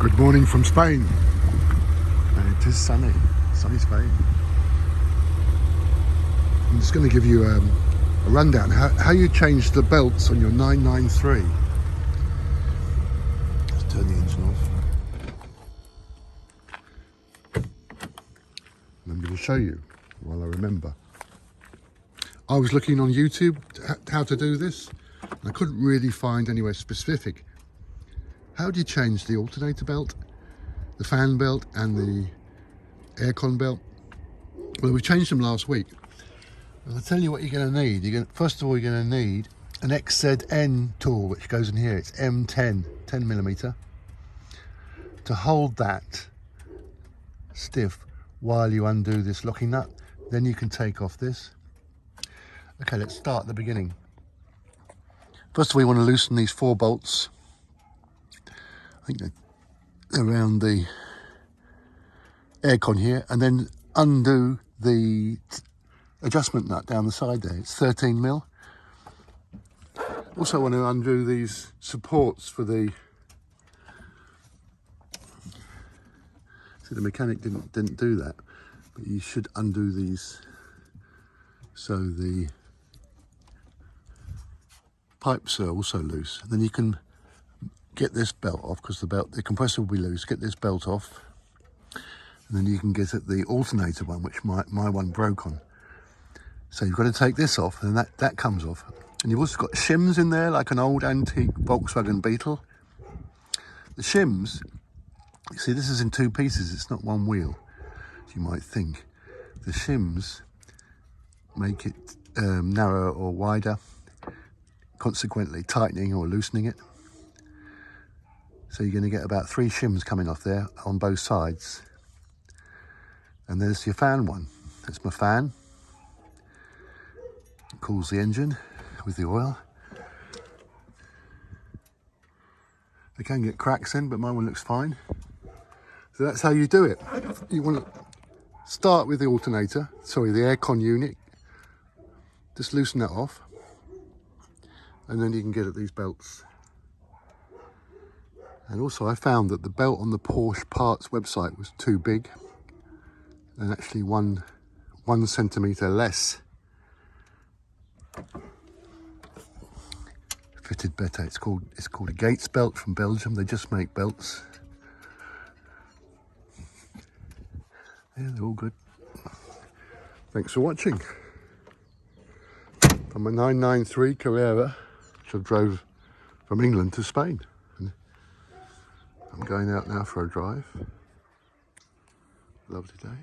Good morning from Spain, and it is sunny Spain. I'm just going to give you a rundown how you change the belts on your 993. Let's turn the engine off. And I'm going to show you while I remember. I was looking on YouTube how to do this, and I couldn't really find anywhere specific. How do you change the alternator belt, the fan belt and the aircon belt? Well, we changed them last week. And I'll tell you what you're going to need. First of all, you're going to need an XZN tool, which goes in here. It's M10, 10mm, to hold that stiff while you undo this locking nut. Then you can take off this. Okay, let's start at the beginning. First of all, you want to loosen these 4 bolts. I think they're around the aircon here, and then undo the adjustment nut down the side there. It's 13mm. Also want to undo these supports for the, see, the mechanic didn't do that, but you should undo these so the pipes are also loose. And then you can get this belt off, because the compressor will be loose. Get this belt off, and then you can get at the alternator one, which my one broke on. So you've got to take this off, and that comes off. And you've also got shims in there, like an old antique Volkswagen Beetle. The shims, you see, this is in 2 pieces. It's not one wheel, as you might think. The shims make it narrower or wider, consequently tightening or loosening it. So you're going to get about 3 shims coming off there on both sides. And there's your fan one. That's my fan. It cools the engine with the oil. They can get cracks in, but my one looks fine. So that's how you do it. You want to start with the alternator, sorry, the aircon unit. Just loosen that off, and then you can get at these belts. And also I found that the belt on the Porsche parts website was too big, and actually one centimetre less fitted better. It's called a Gates belt from Belgium. They just make belts. Yeah, they're all good. Thanks for watching. I'm a 993 Carrera, which I drove from England to Spain. I'm going out now for a drive. Lovely day.